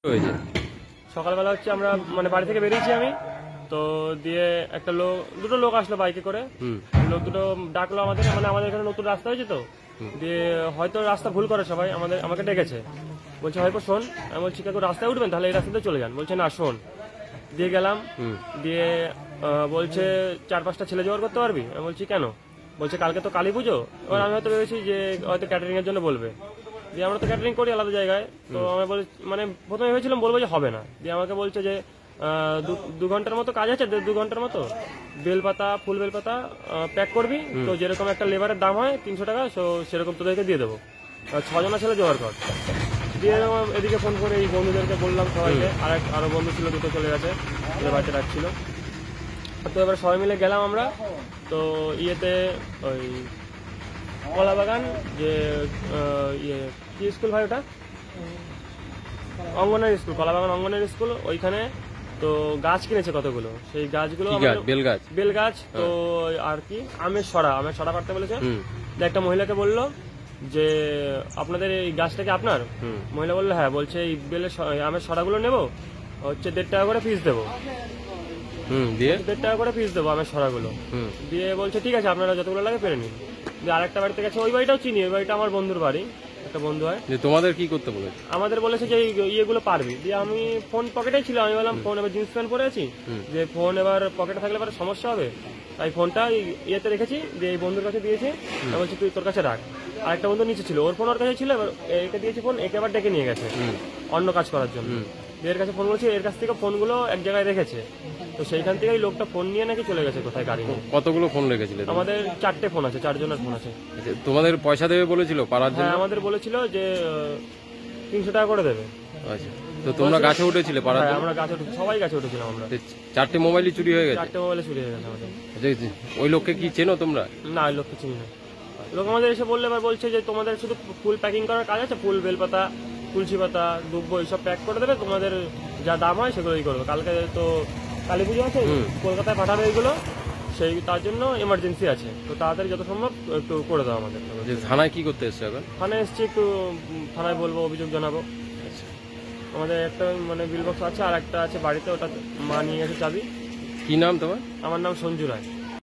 হয়েছে সকালবেলা হচ্ছে আমরা মানে বাড়ি থেকে বেরিয়েছি আমি তো দিয়ে একটা দুটো লোক আসলো বাইকে করে। লোক দুটো ডাকলো আমাদের, মানে আমাদের এখানে নতুন রাস্তা হয়েছে তো দিয়ে হয়তো রাস্তা ভুল করে সবাই, আমাকে ডেকেছে। বলছে হয়তো শোন, আমি বলছি কাকু রাস্তায় উঠবেন, তাহলে এই রাস্তাতে চলে যান। বলছে না শোন। দিয়ে গেলাম, দিয়ে বলছে 4-5টা ছেলে জোগাড় করতে পারবি? আমি বলছি কেন? বলছে কালকে তো কালী পুজো। এবার আমি হয়তো ভেবেছি যে হয়তো ক্যাটারিং এর জন্য বলবে, দিয়ে আমরা তো ক্যাটারিং করি আলাদা জায়গায়। তো আমি মানে প্রথমে ভেবেছিলাম বলবো যে হবে না, দিয়ে আমাকে বলছে যে 2 ঘন্টার মতো কাজ আছে, 1.5-2 ঘন্টার মতো বেলপাতা ফুল বেলপাতা প্যাক করবি, তো যেরকম একটা লেবারের দাম হয় 300 টাকা, সেরকম তোদেরকে দিয়ে দেবো। 6 জনা ছেলে জোগাড় কর। দিয়ে এদিকে ফোন করে এই বন্ধুদেরকে বললাম সবাইকে, আরো বন্ধু ছিল দুটো চলে গেছে, ওদের বাড়িতে ডাকছিল। তো এবার সবাই মিলে গেলাম আমরা। তো ইয়েতে ওই কলাবাগান যে ইয়ে কি স্কুল ভাই ওটা, অঙ্গনের স্কুল, কলাবাগান অঙ্গনের স্কুল, ওইখানে তো গাছ কিনেছে কতগুলো। সেই গাছগুলো বেল গাছ তো আর কি আমের সরা কাটতে বলেছে। একটা মহিলাকে বললো যে আপনাদের এই গাছটা কি আপনার? মহিলা বললো হ্যাঁ। বলছে এই আমের সরাগুলো নেবো, হচ্ছে 1.5 টাকা করে পিস দেবো। 1.5 টাকা করে পিস দেবো আমের সরাগুলো। দিয়ে বলছে ঠিক আছে আপনারা যতগুলো লাগে পেরে নিন। দিয়ে আরেকটা বাড়িতে গেছে, ওই বাড়িটাও চিনি, ওই বাড়িটা আমার বন্ধুর বাড়ি, একটা বন্ধু হয়। তোমাদের কি করতে বলেছে? আমাদের বলেছে যে ইয়েগুলো পারবি। দিয়ে আমি ফোন পকেটেই ছিল, আমি বললাম ফোন এবার জিন্স প্যান্ট পরে আছি, যে ফোন এবার পকেটে থাকলে এবার সমস্যা হবে, তাই ফোনটা ইয়েতে রেখেছি। দিয়ে এই বন্ধুর কাছে দিয়েছি, বলছি তুই তোর কাছে রাখ। আর একটা বন্ধু নিচে ছিল, ওর ফোন ওর কাছে ছিল, এবার একে দিয়েছি ফোন, একে আবার ডেকে নিয়ে গেছে অন্য কাজ করার জন্য। এর কাছে ফোন বলছি, এর কাছ থেকে ফোনগুলো এক জায়গায় রেখেছে, তো সেইখান থেকেই লোকটা ফোন নিয়ে নাকি চলে গেছে কোথায় গাড়ি নিয়ে। কতগুলো ফোন রেখেছিল? আমাদের 4টে ফোন আছে, 4 জনের ফোন আছে। তোমাদের পয়সা দেবে বলেছিল পাড়ার জন্য? হ্যাঁ আমাদের বলেছিল যে 300 টাকা করে দেবে। আচ্ছা, তো তোমরা গাছে উঠেছিলে পাড়ার জন্য? আমরা গাছে উঠেছি, সবাই গাছে উঠেছিলাম আমরা। 4টে মোবাইলই চুরি হয়ে গেছে? 4টে মোবাইলে চুরি হয়ে গেছে আমাদের। ওই লোককে কি চেনো তোমরা? না, ওই লোককে চিনি না। লোক আমাদের এসে বললে এবার বলছে যে তোমাদের শুধু ফুল প্যাকিং করার কাজ আছে, ফুল বেলপাতা তুলসী পাতা দুব্বো এইসব প্যাক করে দেবে, তোমাদের যা দাম হয় সেগুলোই করবে। কালকে তো কালী পুজো আছে, কলকাতায় পাঠাবে এইগুলো, তার জন্য এমার্জেন্সি আছে, তো তাড়াতাড়ি যত সম্ভব একটু করে দাও আমাদের। থানায় কি করতে এসছো এখন? থানায় এসছি, একটু থানায় বলবো, অভিযোগ জানাবো। আমাদের একটা মানে বিল বক্স আছে, আর একটা আছে বাড়িতে, ওটা মা নিয়ে গেছে চাবি। কি নাম তোমার? আমার নাম সঞ্জু রায়।